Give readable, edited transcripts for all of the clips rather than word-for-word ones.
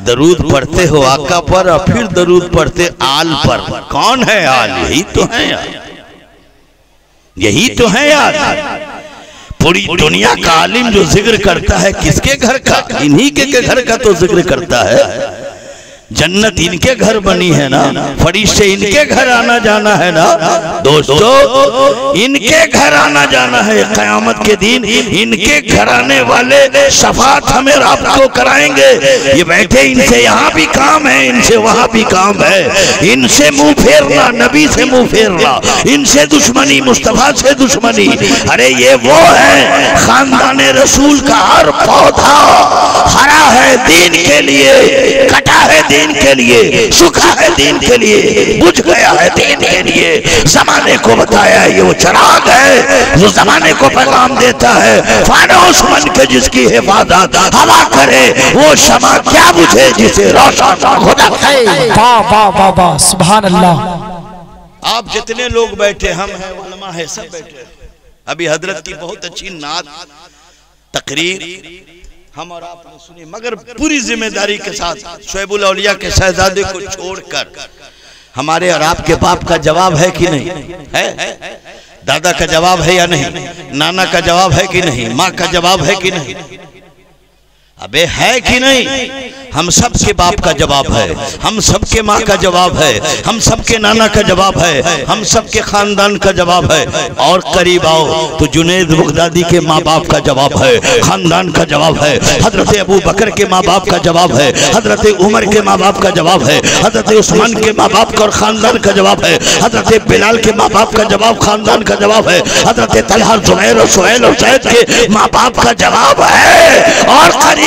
दरूद पढ़ते हो आका पर और फिर दरूद पढ़ते आल पर। कौन है आल? यही तो है यार, यही तो है यार। पूरी दुनिया का आलिम जो जिक्र करता है किसके घर का? इन्हीं के घर का तो जिक्र करता है। जन्नत इनके घर बनी है ना, फरिश्ते इनके घर आना जाना है ना दोस्तों, इनके घर आना जाना है। क़यामत के दिन इनके घर आने वाले शफाअत हमें आपको कराएंगे। ये बैठे, इनसे यहाँ भी काम है, इनसे वहाँ भी काम है। इनसे मुंह फेरना, नबी से मुंह फेरना, इनसे दुश्मनी, मुस्तफा से दुश्मनी। अरे ये वो है खानदान रसूल का हर पौधा हरा है दीन के लिए, कटा है दीन के लिए, सूखा है दीन के लिए, बुझ गया है दीन के लिए। जमाने को बताया ये वो चिराग है जो जमाने को पैगाम देता है। फानूस बन के जिसकी हिफाजत हवा करे वो शमा क्या बुझे जिसे रोशन खुदा है। वाह वाह वाह वाह, सुभान अल्लाह। आप जितने लोग बैठे, हम हैं, उलमा है, सब बैठे। अभी हजरत की बहुत अच्छी नात तकरीर हम और आपने सुनी, मगर पूरी जिम्मेदारी के साथ शुएबुल औलिया के शहजादे को छोड़कर हमारे और आपके बाप का जवाब है कि नहीं है? दादा का जवाब है या नहीं? नाना का जवाब है कि नहीं? माँ का जवाब है कि नहीं? अबे है कि नहीं? हम सबके बाप का जवाब है, हम सबके माँ का जवाब है, हम सबके नाना का जवाब है, हम सबके खानदान का जवाब है। और करीब आओ तो जुनैद बगदादी के माँ बाप का जवाब है, खानदान का जवाब है। हजरत अबू बकर के माँ बाप का जवाब है, हजरत उमर के माँ बाप का जवाब है, हजरत उस्मान के माँ बाप का और खानदान का जवाब है, हजरत बिलाल के माँ बाप का जवाब, खानदान का जवाब है, हजरत तलहा, जुबैर और सुहैल और ज़ैद के माँ बाप का जवाब है। और करीब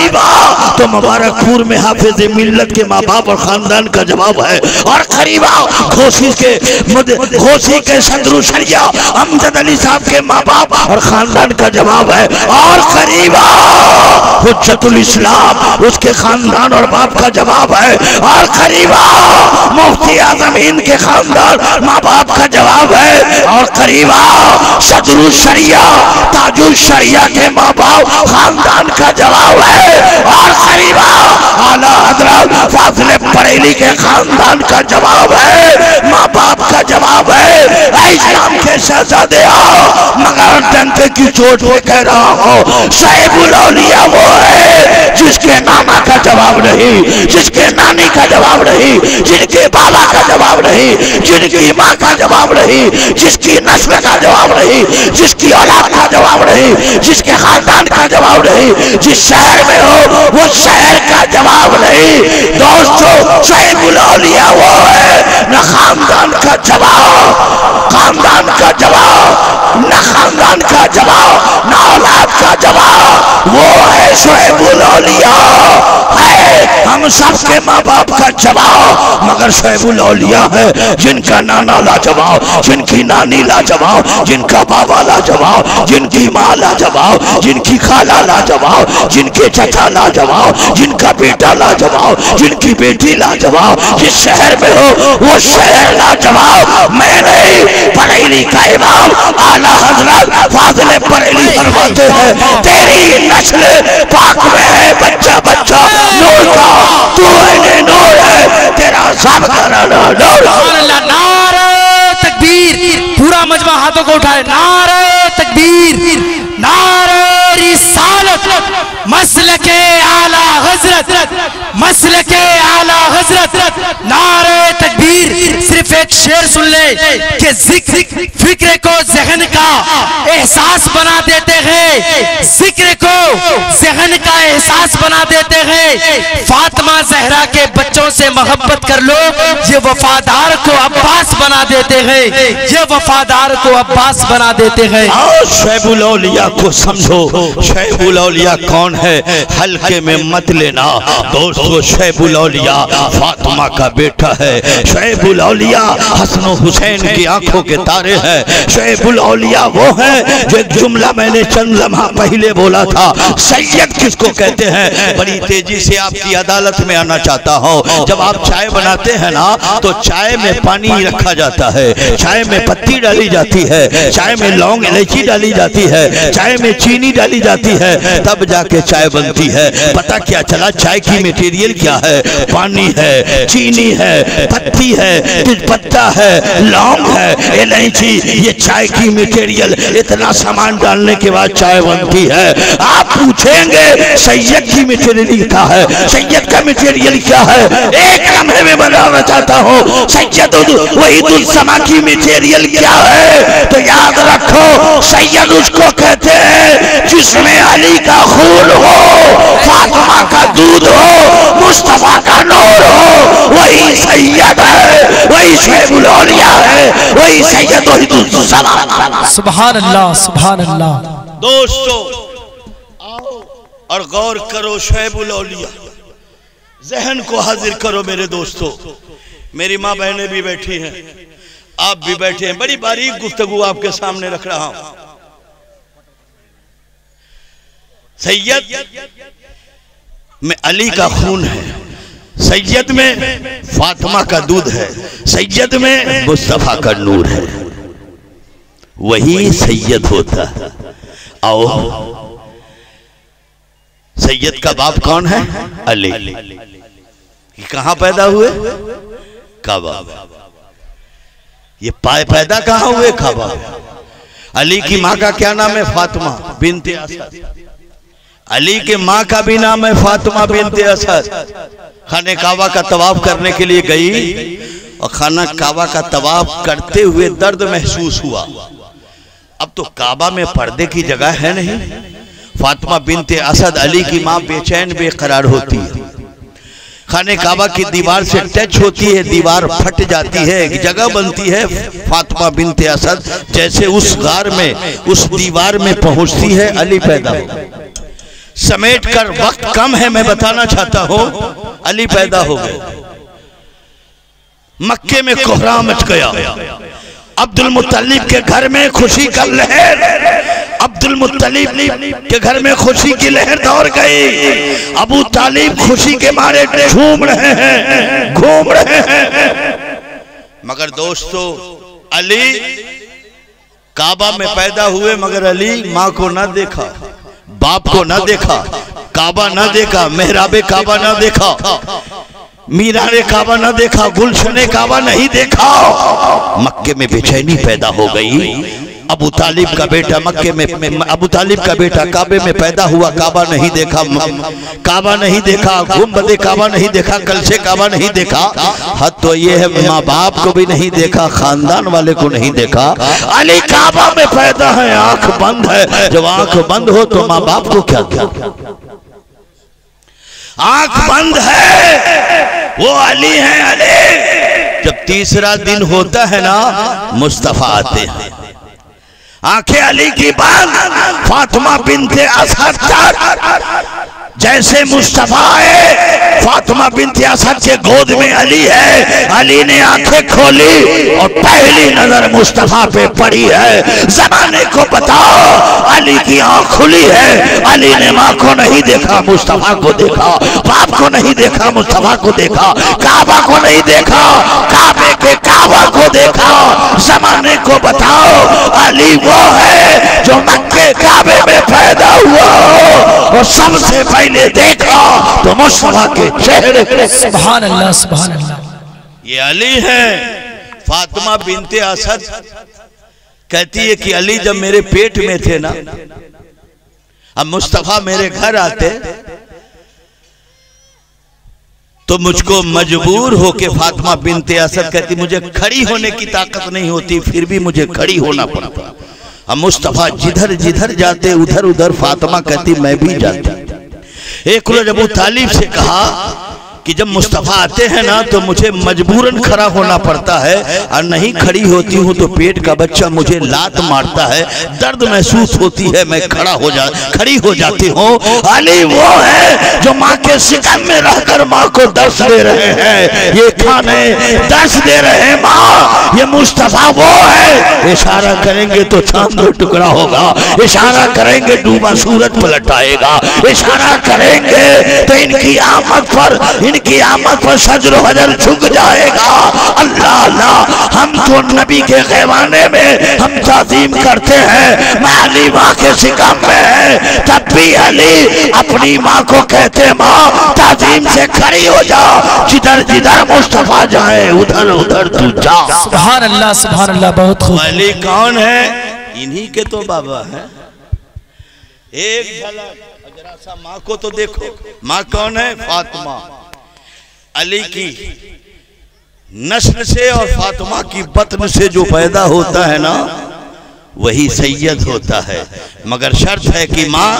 तो मुबारकपुर में हाफिज मिल्लत के माँ बाप और खानदान का जवाब है। और करीब घोसी के सदरुल शरिया अमजद अली साहब के माँ बाप और खानदान का जवाब है। और करीब हुज्जतुल इस्लाम उसके खानदान और बाप का जवाब है। और करीब मुफ्ती आजम हिंद के खानदान माँ बाप का जवाब है। और करीब सदरुल शरिया ताजुल शरिया के माँ बाप खानदान का जवाब है। और करीबा आला हजरत फाजिल बरेली के खानदान का जवाब है, माँ बाप का जवाब है। इस्लाम के शहजादे मगर डंके की चोट पे कह रहा हूँ, शुएबुल औलिया वो है जिसके नाना का जवाब नहीं, जिसके नानी का जवाब नहीं, जिनके बाबा का जवाब नहीं, जिनकी माँ का जवाब नहीं, जिसकी नस्ल का जवाब नहीं, जिसकी औलाद का जवाब नहीं, जिसके खानदान का जवाब नहीं, जिस शहर में हो वो शहर का जवाब नहीं। दोस्तों शुएबुल औलिया वो है न खानदान का जवाब, खानदान का जवाब, न खानदान का जवाब, न औलाद का जवाब। वो है शुएबुल औलिया है हम सबके माँ बाप का जवाब। मगर शुएबुल औलिया है जिनका नाना लाजवाब, जिनकी नानी लाजवाब, जिनका बाबा लाजवाब, जिनकी माँ लाजवाब, जिनकी खाला लाजवाब, जिनके चचा लाजवाब, जिनका बेटा लाजवाब, जिनकी बेटी लाजवाब। जिस शहर में हो वो शहर लाजवाब। मैं नहीं, बरेली का इमाम आला हजरत फाजिल बरेली फरमाते हैं, तेरी नस्ल पाक में है बच्चा बच्चा नूर का, तू है नूर है, तेरा सब घराना नूर। नारे तकबीर, पूरा मजमा हाथों को उठाए, नारे तकबीर, नारे रिसालत, मसलके आला हजरत, मसलके आला हजरत, नारे तकबीर। सिर्फ एक शेर सुन ले कि जिक्र फिक्र को ज़हन का एहसास बना देते हैं, जिक्र को ज़हन का एहसास बना देते हैं। फातिमा ज़हरा के बच्चों से मोहब्बत कर लो, ये वफादार को अब्बास बना देते हैं, ये वफादार को अब्बास बना देते हैं। शुएबुल औलिया को समझो, शुएबुल औलिया कौन है हल्के में मत लेना दोस्तों। शुएबुल औलिया फातिमा का बेटा है, शुएबुल औलिया हसन हुसैन की आंखों के तारे हैं। शुएबुल औलिया वो है जो एक जुमला मैंने चंद लम्हा पहले बोला था, सैयद किसको कहते होते हैं। बड़ी तेजी से आपकी अदालत में आना चाहता हूँ। जब आप चाय बनाते हैं ना तो चाय में पानी रखा जाता है, चाय में पत्ती डाली जाती है, चाय में लौंग इलायची डाली जाती है, चाय में चीनी डाली जाती है, तब जाके चाय बनती है। पता क्या चला? चाय की मटेरियल क्या है? पानी है, चीनी है, पत्ती है, तेजपत्ता है, लौंग है, इलायची, ये चाय की मटेरियल। इतना सामान डालने के बाद चाय बनती है। आप पूछेंगे सैयद की मटेरियल क्या है? सैयद का मटेरियल क्या है? एक लम्हे में बताना चाहता हूँ। सैयद वही समा की मटेरियल क्या है? तो याद रखो, सैयद उसको कहते हैं जिसमें अली का खून हो, फातिमा का दूध हो, मुस्तफा का नूर हो, वही सैयद है, वही शैबुल औलिया है, वही सैयद वहीदुल समा। सुभान अल्लाह, सुभान अल्लाह। दोस्तों आओ और गौर करो, शैबुल औलिया, जहन को हाजिर करो मेरे दोस्तों। मेरी माँ बहनें भी बैठी हैं, आप भी बैठे हैं। बड़ी बारीक गुफ्तगू आपके सामने रख रहा हूं। सैयद में अली का खून है, सैयद में फातिमा का दूध है, सैयद में मुस्तफा का नूर है, वही सैयद होता है। आओ, सैयद का बाप कौन है? अली। कहां पैदा हुए? काबा। ये पैदा कहां हुए? काबा। अली की माँ का क्या नाम है? फातिमा बिनते असद। अली के माँ का भी नाम है फातिमा बिनते असद। खाने काबा का तवाफ करने के लिए गई और खाना काबा का तवाफ करते हुए दर्द महसूस हुआ। अब तो काबा में पर्दे की जगह है नहीं। फातिमा बिनते असद अली की माँ बेचैन बेकरार होती है। खाने काबा की दीवार से टच होती है, दीवार फट जाती है, एक जगह बनती है। फातिमा बिनते असद जैसे उस गार में, उस दीवार में पहुंचती है, अली पैदा हो। समेट कर, वक्त कम है, मैं बताना चाहता हूं, अली पैदा हो गए। मक्के में कोहराम मच गया। अब्दुल मुत्तलिब के घर में खुशी का लहर, अब्दुल मुत्तलिब के घर में खुशी की लहर दौड़ गई। अबू तालिब खुशी के मारे झूम रहे हैं, घूम रहे हैं। मगर दोस्तों, अली काबा में पैदा हुए, मगर अली माँ को ना देखा, बाप को ना देखा, काबा ना देखा, मेहराबे काबा ना देखा, मीनारे काबा ना देखा, गुलशने काबा नहीं देखा। मक्के में बेचैनी पैदा हो गई। अबू तालिब का बेटा मक्के में, अबू तालिब का बेटा काबे में पैदा हुआ, काबा नहीं देखा, काबा नहीं देखा, गुंबदे काबा नहीं देखा, कलशे काबा नहीं देखा। हद तो ये है, माँ बाप को भी नहीं देखा, खानदान वाले को नहीं देखा। अली काबा में पैदा है, आंख बंद है। जब आंख बंद हो तो माँ बाप को क्या क्या? आंख बंद है, वो अली है, अली। जब तीसरा दिन होता है ना, मुस्तफा आते हैं, आंखें अली की बंद। फातिमा बिनते असद जैसे मुस्तफा है, फातिमा बिनते असद के गोद में अली है। अली ने आंखें खोली और पहली नजर मुस्तफा पे पड़ी है। जमाने को बताओ, अली की आंख खुली है। अली ने माँ को नहीं देखा, मुस्तफा को देखा, बाप को नहीं देखा, मुस्तफा को देखा, काबा को नहीं देखा, काबे के काबा को देखा। जमाने को बताओ, अली वो है जो मक्के काबे में पैदा हुआ और सबसे पहले देखा तो मुस्तफा के चेहरे। सुभान अल्लाह, सुभान अल्लाह। ये अली है। फातिमा बिनते असद कहती है कि अली जब मेरे पेट में थे ना, अब मुस्तफा मेरे घर आते तो मुझको मजबूर होके, फातिमा बिनते असद कहती मुझे खड़ी होने की ताकत नहीं होती, फिर भी मुझे खड़ी होना पड़ता। अब मुस्तफा जिधर जिधर जाते उधर उधर फातिमा कहती मैं भी जाती। एक रोज अबू तालिब से कहा कि जब मुस्तफ़ा आते हैं ना तो मुझे मजबूरन खड़ा होना पड़ता है, और नहीं खड़ी होती हूँ तो पेट का बच्चा मुझे लात मारता है, दर्द महसूस होती है, मैं खड़ी हो जाती हूँ। अली वो है जो माँ के सिकम में रहकर माँ को दर्श दे रहे हैं, ये खाने दर्श दे रहे हैं माँ, ये मुस्तफ़ा वो है। इशारा करेंगे तो चांद टुकड़ा होगा, इशारा करेंगे डूबा सूरज पलट आएगा, इशारा करेंगे तो इनकी आमद पर सजर हजर झुक जाएगा। अल्लाह अल्लाह, हम तो नबी के ख़ैवाने में हम ताज़ीम करते हैं, मैं अली माँ के सिकम में है, तब भी अली अपनी माँ को कहते माँ ताज़ीम से खड़ी हो जाओ, जिधर जिधर मुस्तफ़ा जाए उधर उधर तू जा। सुभान अल्लाह, बहुत खूब। अली कौन है? इन्हीं के तो बाबा है। एक झलक जरा सा माँ को तो देखो, माँ कौन है? फातिमा। अली की नस्ल से और फातिमा की बतन से जो पैदा होता है ना वही सैयद होता है, मगर शर्त है कि माँ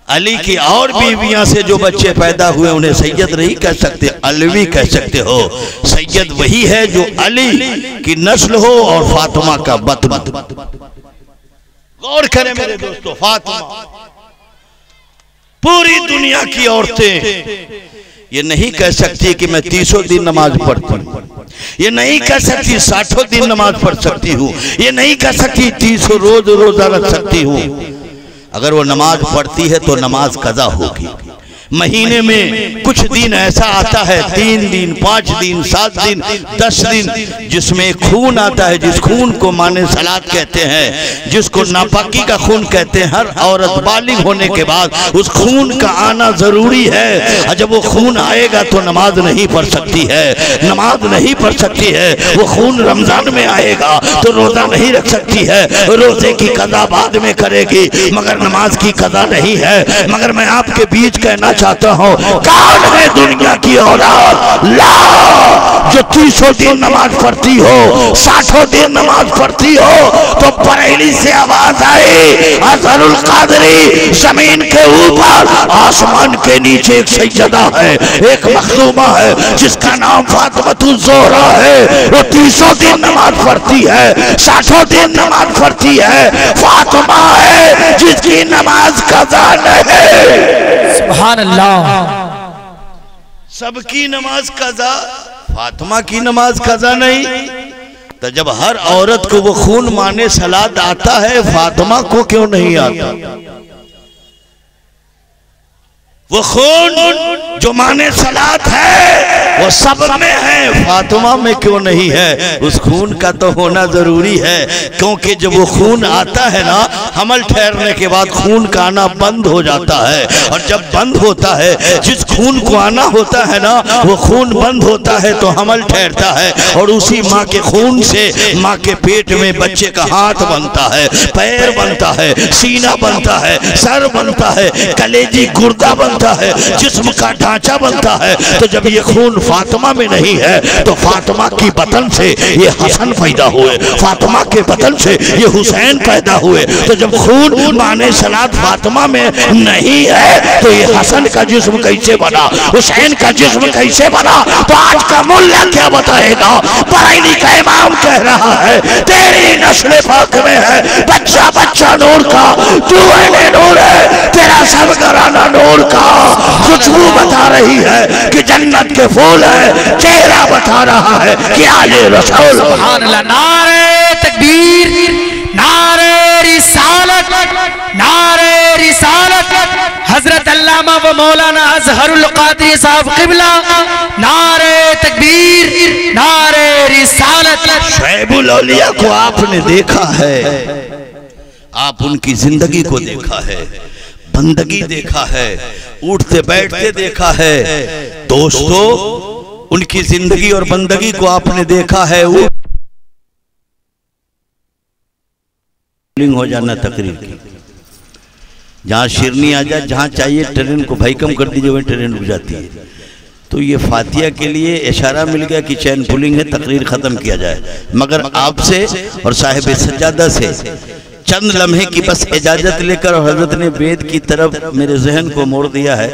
अली की और बीवियां से जो बच्चे पैदा हुए उन्हें सैयद नहीं कह सकते, अलवी कह सकते हो। सैयद वही है जो अली की नस्ल हो और फातिमा का बतन। गौर करें मेरे दोस्तों, फातिमा, पूरी दुनिया की औरतें ये नहीं कह सकती कि मैं 30 दिन नमाज पढ़ती हूँ, ये नहीं कह सकती 60 दिन नमाज पढ़ सकती हूँ, ये नहीं कह सकती 30 रोज रोजा रख सकती हूँ। अगर वो नमाज पढ़ती है तो नमाज कज़ा होगी। महीने में कुछ दिन ऐसा आता है, 3 दिन, 5 दिन, 7 दिन, 10 दिन, जिसमें खून आता है, जिस खून को माने सलात कहते हैं, जिसको नापाकी का खून कहते हैं। हर औरत बालिग होने के बाद उस खून का आना जरूरी है, और जब वो खून आएगा तो नमाज नहीं पढ़ सकती है, नमाज नहीं पढ़ सकती है। वो खून रमजान में आएगा तो रोजा नहीं रख सकती है, रोजे की कज़ा बाद में करेगी, मगर नमाज की कज़ा नहीं है। मगर मैं आपके बीच कहना चाहता हूं, कौन है दुनिया की औरत ला जो 30 दिन नमाज पढ़ती हो, 60 दिन नमाज पढ़ती हो? तो बरेली से आवाज आई, अज़हरुल क़ादरी जमीन के ऊपर आसमान के नीचे एक सैयदा है, एक मखदूमा है जिसका नाम फातिमा ज़ोहरा है। वो 30 दिन नमाज पढ़ती है, 60 दिन नमाज पढ़ती है। फातिमा है जिसकी नमाज कज़ा नहीं। सुभान अल्लाह। सबकी नमाज कज़ा, फातिमा की नमाज कज़ा नहीं। तो जब हर औरत को वो खून माने सलात आता है, फातिमा को क्यों नहीं आता? वो खून जो माने सलात है वो सब में है, फातिमा में क्यों नहीं है? उस खून का तो होना जरूरी है, क्योंकि जब वो खून आता है ना, हमल ठहरने के बाद खून का आना बंद हो जाता है। और जब बंद होता है, जिस खून को आना होता है ना, वो खून बंद होता है तो हमल ठहरता है, और उसी माँ के खून से माँ के पेट में बच्चे का हाथ बनता है, पैर बनता है, सीना बनता है, सर बनता है, कलेजी गुर्दा बनता है, जिस्म का ढांचा बनता है। तो जब ये खून फातिमा में नहीं है तो फातिमा की बतन से ये हसन पैदा हुए, फातिमा के बतन से ये हुसैन पैदा हुए। तो जब खून माने सलात फातिमा में नहीं है तो ये हसन का जिस्म कैसे बना, हुसैन का जिस्म कैसे बना? तो आज का मुल्ला क्या बताएगा? बरेली का इमाम कह रहा है, तेरी नस्ल पाक में है बच्चा बच्चा नूर का, तू नूर है, तेरा सब घराना नूर का। खुशबू बता रही है कि जन्नत के फूल है, चेहरा बता रहा है कि आले रसूल। सुभान अल्लाह। नारे तकबीर, नारे रिसालत, नारे रिसालत। हजरत अल्लामा व मौलाना अज़हरुल क़ादरी साहब क़िबला, नारे तकबीर, नारे रिसालत। शुएबुल औलिया को आपने देखा है, आप उनकी जिंदगी को देखा है, बंदगी देखा है, उठते बैठते देखा है। दोस्तों, उनकी जिंदगी और बंदगी को आपने देखा है। वो हो जाना तकरीर की, जहाँ शिरनी आ जाए, जहाँ चाहिए ट्रेन को भाई कम कर दीजिए, वही ट्रेन रुक जाती है। तो ये फातिया के लिए इशारा मिल गया कि चैन पुलिंग है, तकरीर ख़त्म किया जाए। मगर आपसे और साहिब सज्जादा से चंद लम्हे की बस इजाजत लेकर, और हजरत ने वेद की तरफ मेरे जहन को मोड़ दिया है।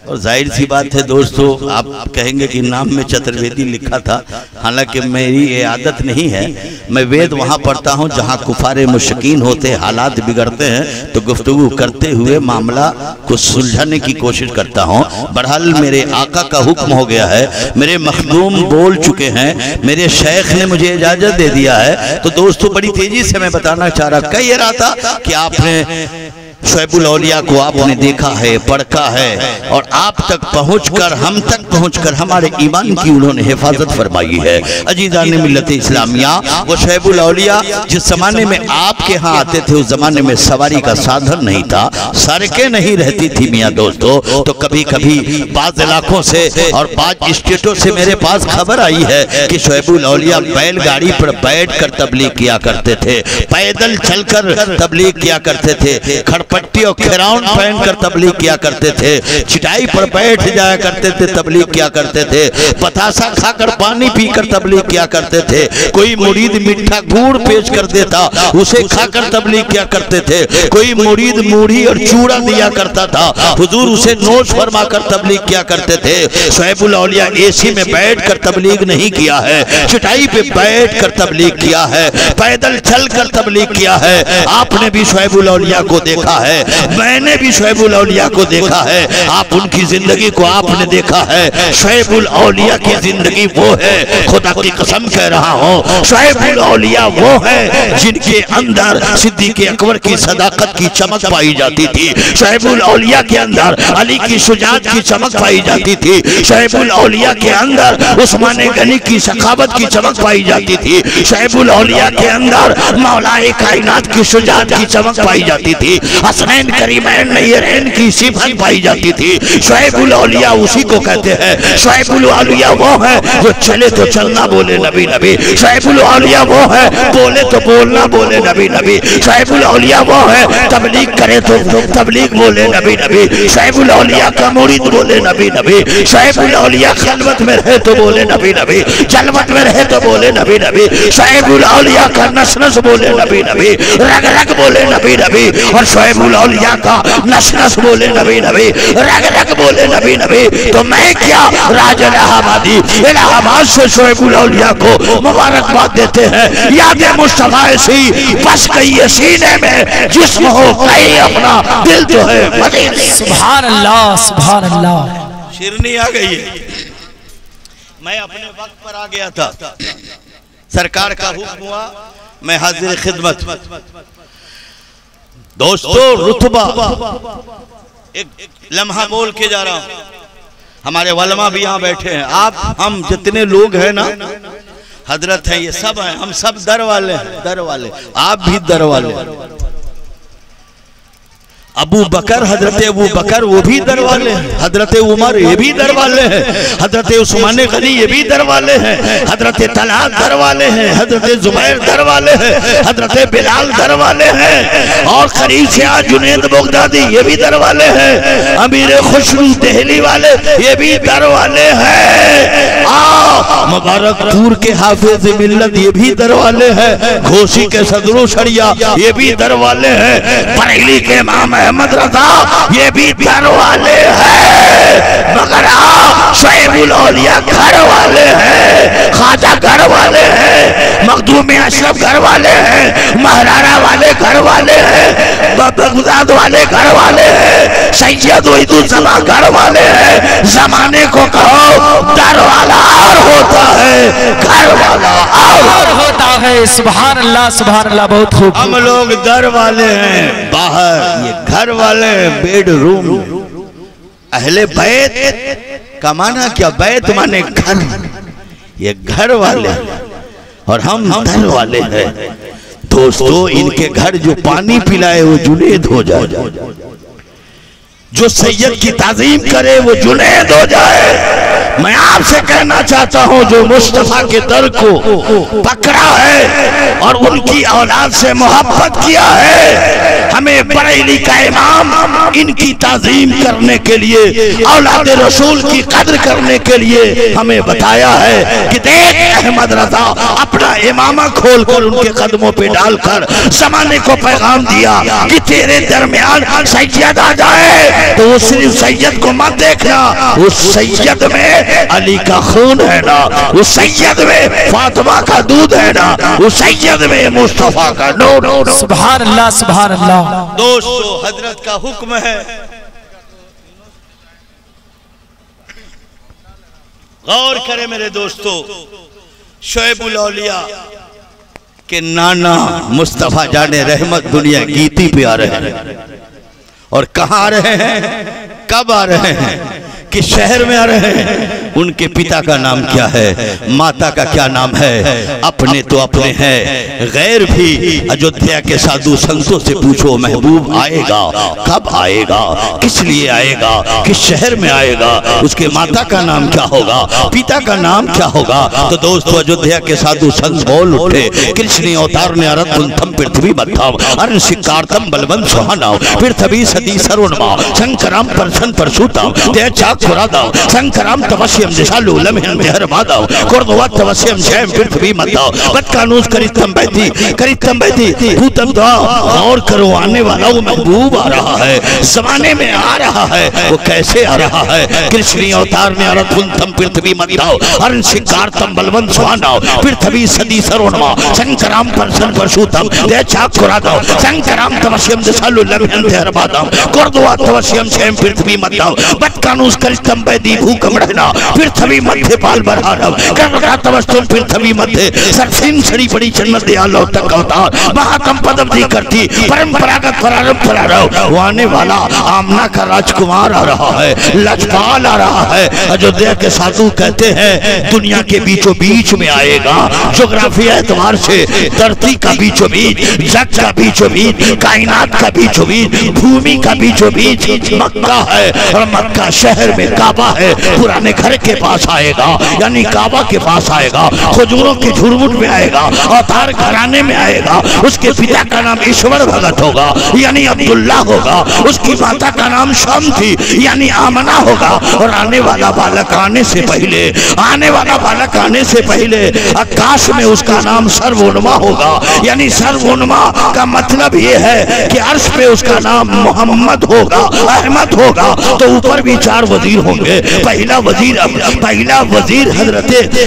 और जाहिर सी बात है दोस्तों, आप कहेंगे कि नाम में चतुर्वेदी लिखा था, हालांकि मेरी ये आदत नहीं है। मैं वेद वहाँ पढ़ता हूँ जहाँ कुफारे मुशकिन होते, हालात बिगड़ते हैं, तो गुफ्तगू करते हुए मामला को सुलझाने की कोशिश करता हूँ। बहरहाल मेरे आका का हुक्म हो गया है, मेरे मखदूम बोल चुके हैं, मेरे शेख ने मुझे इजाजत दे दिया है। तो दोस्तों बड़ी तेजी से मैं बताना चाह रहा, कह ये रहा था कि आपने शुएबुल औलिया को आपने देखा है, पढ़ा है, और आप तक पहुंचकर, हम तक पहुंचकर हमारे ईमान की उन्होंने हिफाजत फरमाई है। अजीज़ान मिल्लत इस्लामिया, वो शुएबुल औलिया जिस जमाने में आपके यहाँ आते थे, उस जमाने में सवारी का साधन नहीं था, सड़कें नहीं रहती थी मियाँ दोस्तों। तो कभी कभी बाज़ इलाकों से और बाज़ स्टेटों से मेरे पास खबर आई है कि शुएबुल औलिया बैलगाड़ी पर बैठ कर तबलीग किया करते थे, पैदल चलकर तबलीग किया करते थे, पट्टी और खिराउन पहनकर तबलीग किया करते थे, चिटाई पर बैठ जाया करते थे, तबलीग किया करते थे, पतासा खाकर पानी पीकर तबलीग किया करते थे। कोई मुरीद मीठा गुड़ पेश कर देता, उसे खाकर तबलीग किया करते थे। कोई मुरीद मूढ़ी और चूड़ा दिया करता था, हुजूर उसे नोश फरमा कर तबलीग किया करते थे। शुएबुल औलिया एसी में बैठकर तबलीग नहीं किया है, चिटाई पे बैठकर तबलीग किया है, पैदल चलकर तबलीग किया है। आपने भी शुएबुल औलिया को देखा है, मैंने भी शुएबुल औलिया को देखा है, आप उनकी जिंदगी को आपने देखा है। शुएबुल औलिया की जिंदगी वो है, खुदा की कसम कह रहा हूँ, शुएबुल औलिया वो है जिनके अंदर सिद्दीक़ अकबर की सदाकत की चमक पाई जाती थी। शुएबुल औलिया के अंदर अली की शुजाअत की चमक पाई जाती थी। शुएबुल औलिया के अंदर उस्मान गनी की सखावत की चमक पाई जाती थी। शुएबुल औलिया के अंदर मौलाए कायनात की शुजाअत की चमक पाई जाती थी। हसनैन करीमैन नैरैन की सिफत पाई जाती थी। शुएबुल औलिया उसी को कहते हैं। शुएबुल औलिया वो है जो चले तो चलना बोले नबी नबी। शुएबुल औलिया वो है बोले तो बोलना बोले नबी नबी। शुएबुल औलिया वो है तबलीग करे तो तबलीग बोले नबी नबी। शुएबुल औलिया का मुरीद बोले नबी नबी। शुएबुल औलिया खलवत में रहे तो बोले नबी नबी, जलवत में रहे तो बोले नबी नबी। शुएबुल औलिया का नस नस बोले नबी नबी, रग रग बोले नबी नबी। और शुएबुल औलिया का नस नस बोले नबी नबी, रग रग बोले नबी नबी। तो मैं क्या, राज इलाहाबादी इलाहाबाद से शुएबुल औलिया को मुबारकबाद देते हैं। याद मुस्तफा सी बस गई है सीने में, जिस्म हो कहीं अपना दिल तो है मदीने। सुभान अल्लाह, सुभान अल्लाह। शिरनी आ गई है। मैं अपने वक्त पर आ गया था, सरकार का हुक्म हुआ, मैं हाजिर खिदमत। दोस्तों रुतबा एक लम्हा बोल के जा रहा हूं, हमारे वलमा भी यहाँ बैठे हैं, आप हम जितने लोग हैं ना, हजरत हैं, ये सब हैं, हम सब दर वाले हैं, दर वाले, आप भी दर वाले। अबू बकर, हजरत अबू बकर वो भी दर वाले हैं, हजरत उमर ये भी दर वाले हैं, हजरत उस्मान गनी ये भी दर वाले हैं, हजरत तलहा दर वाले हैं, हजरत जुबैर दर वाले हैं, हजरत बिलाल दर वाले हैं, और करीब से आज जुनैद बगदादी ये भी दर वाले हैं, अमीर खुशरू दिल्ली वाले ये भी दर वाले हैं, मुबारकपुर के हाफिज मिल्लत ये भी दर वाले हैं, घोसी के सदरो शरिया ये भी दर वाले हैं, बरेली के इमाम अहमद रजा ये भी दर वाले हैं, मगर शुएबुल औलिया घर वाले हैं, ख्वाजा घर वाले हैं, मखदूम अशरफ घर वाले हैं, महरारा वाले घर वाले हैं, बगदाद वाले घर वाले हैं, सैयद वहीदुज्जमा घर वाले हैं। जमाने को कहो दर वाला और होता है, घर वाला और होता है। सुभान अल्लाह, सुभान अल्लाह, बहुत खूब। हम लोग दर वाले हैं बाहर, ये घर वाले हैं बेडरूम। अहले बैत का माना क्या, बैत माने घर, ये घर वाले और हम दर वाले हैं। दोस्तों इनके घर जो पानी पिलाए वो जुनैद हो जाए, जो सैयद की ताजीम करे वो जुनैद हो जाए। मैं आपसे कहना चाहता हूं, जो मुस्तफा के दर को पकड़ा है और उनकी औलाद से मोहब्बत किया है, हमें बरेली का इमाम इनकी ताजीम करने के लिए, औलाद रसूल की कद्र करने के लिए हमें बताया है कि देख अहमद रजा अपना इमामा खोलकर उनके कदमों पे डालकर जमाने को पैगाम दिया कि तेरे दरमियान सैयद आ जाए तो वो सिर्फ सैयद को मत देखना, उस सैयद में अली का खून है ना, उस सैयद में फातिमा का दूध है ना, उस सैयद में मुस्तफा का नूर। सुभान अल्लाह सुभान अल्लाह। दोस्तों हजरत का हुक्म है, गौर करें मेरे दोस्तों, शोएबुल औलिया के नाना मुस्तफा जाने रहमत दुनिया गीती पे आ रहे हैं। और कहाँ आ रहे हैं, कब आ रहे हैं, किस शहर में आ रहे हैं, उनके पिता का नाम क्या है, माता का क्या नाम है, अपने तो अपने हैं, गैर भी अयोध्या के साधु संतों से पूछो महबूब आएगा, कब आएगा, किस लिए आएगा, किस शहर में आएगा, उसके माता का नाम क्या होगा, पिता का नाम क्या होगा। तो दोस्तों अयोध्या के साधु संत बोल उठे, कृष्ण अवतार ने अरथम पृथ्वी मध्यम अर्ण शिकारतम बलवंत सुहानाम पृथ्वी सती सर्वणमा शंकराम परसन परशुतम तेजाक खुरादाम शंकराम तपस्यम दिशालूलम हिंदहर मादाव कोर्दवा तपस्यम जयम पृथ्वी मताव बदकानूस करितम बैठी भूतम दा। और करो आने वाला वो महबूब आ रहा है, जमाने में आ रहा है, वो कैसे आ रहा है, कृष्ण अवतार ने अरथम पृथ्वी मताव अर्ण शिकारतम बलवंत सुहानाव पृथ्वी सती सर्वणमा शंकराम परसन परशुतम तेजाक खुरादाव शंकराम तपस्यम दिशालूलम हिंदहर मादाव कोर्दवा तपस्यम जयम पृथ्वी मताव बदकानूस करितम बैठी भूकम रहना पृथ्वी मध्य पाल बरहारव कर्मका तवस्तुम पृथ्वी मध्य सरसिन छड़ी पड़ी जन्नत दयालो तक अवतार महातम पदम दी करती परंपरागत प्रारंभ प्रारव। वो आने वाला आमना का राजकुमार आ रहा है, लजपाल आ रहा है। अयोध्या के साधु कहते हैं दुनिया के बीचों बीच में आएगा, ज्योग्राफी एतबार से धरती का बीचों बीच, जग का बीचों बीच, कायनात का बीचों बीच, भूमि का बीचों बीच मक्का है और मक्का शहर में काबा है, पुराने घर के पास आएगा यानी काबा के पास आएगा, खजूरों के झुरमुट में आएगा, अवतार घराने में आएगा। उसके पिता का नाम ईश्वर भगत होगा यानी अब्दुल्ला होगा, उसकी माता का नाम शम थी यानी आमना होगा। और आने वाला बालक आने से पहले, आने वाला बालक आने से पहले आकाश में उसका नाम सर्वोन्मा होगा यानी सर्वोन्मा का मतलब ये है कि अर्श पे उसका नाम मोहम्मद होगा, अहमद होगा। तो ऊपर भी 4 वजीर होंगे, पहला वजीर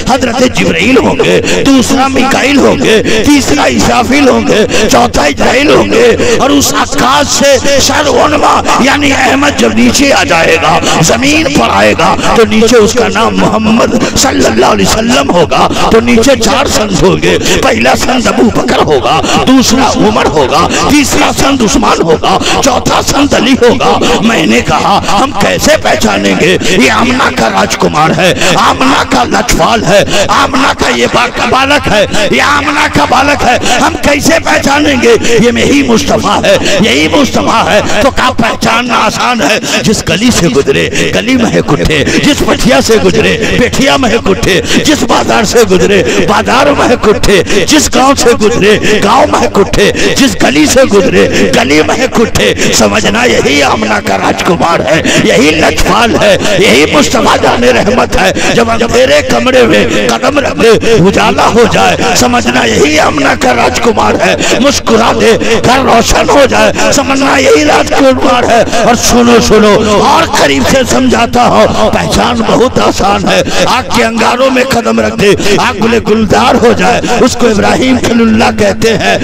हजरत जिब्राइल होंगे, दूसरा मिकाइल होंगे, तीसरा इस्राफील होंगे, चौथा इजराइल होंगे। और उस आकाश से सर्वोन्मा यानी अहमद जब नीचे आ जाएगा, जमीन पर आएगा तो नीचे उसका नाम मोहम्मद सल्लल्लाहु अलैहि वसल्लम होगा। तो नीचे 4 संत होंगे, पहला संत अबू बकर होगा, दूसरा उमर होगा, तीसरा संत उस्मान होगा, चौथा संत अली होगा। मैंने कहा हम कैसे पहचानेंगे ये आमना का राजकुमार है, आमना का लजपाल है, आमना का ये बालक है, ये आमना का बालक है, हम कैसे पहचानेंगे ये यही मुस्तफा है, यही मुस्तफा है। तो क्या पहचानना आसान है, जिस गली से गुजरे गली महक उठे, जिस पठिया से गुजरे पेठिया महक उठे, जिस बाजार से गुजरे बाजार महक उठे, जिस गांव से गुजरे गांव महक उठे, जिस गली से गुजरे गली महक उठे। समझना यही आमना का राजकुमार है, यही लजपाल है, यही मुस्तफा जाने रहमत है। जब अंधेरे कमरे में कदम रख दे उजाला हो जाए, समझना यही आमना का राजकुमार है। मुस्कुरा दे घर रोशन हो जाए, समझना यही राजकुमार है। और सुनो सुनो और करीब से समझाता हो, पहचान बहुत आसान है। आग के अंगारों में कदम रख दे, आग गुले गुलजार हो जाए, उसको इब्राहिम खलीलुल्लाह कहते हैं।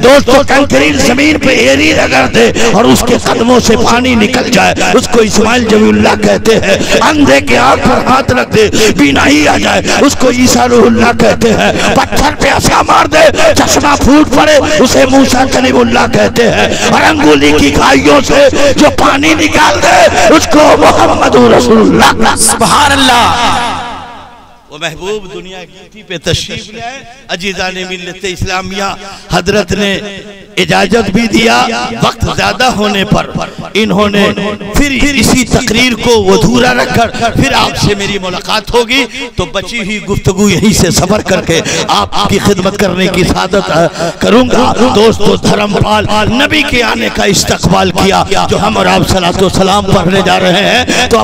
दोस्तों कंकरीर जमीन पे एरी रगड़ दे और उसके कदमों से पानी निकल जाए, उसको इस्माइल जबीउल्लाह कहते हैं। अंधे के आंख पर हाथ रख दे बीनाई आ जाए, उसको ईसा रूहुल्लाह कहते हैं। पत्थर पे ऐसा मार दे चश्मा फूट पड़े, उसे मूसा कलीमुल्लाह कहते हैं। और अंगुली की खाइयों से जो पानी निकाल दे उसको मोहम्मद रसूलुल्लाह। सुभान अल्लाह। वो महबूब दुनिया की पे तशरीफ लाए। अजीज़ान मिल्लत इस्लामिया, हजरत ने इजाजत भी दिया। वक्त ज्यादा होने पर इन्होंने फिर इसी तकरीर को अधूरा रखकर फिर आपसे मेरी मुलाकात होगी, तो बची हुई गुफ्तगू यहीं से सफर करके आपकी खिदमत करने की सादत करूंगा। दोस्तों, धर्मपाल नबी के आने का इस्तकबाल किया जो हम और आप सलातो सलाम पढ़ने जा रहे हैं। तो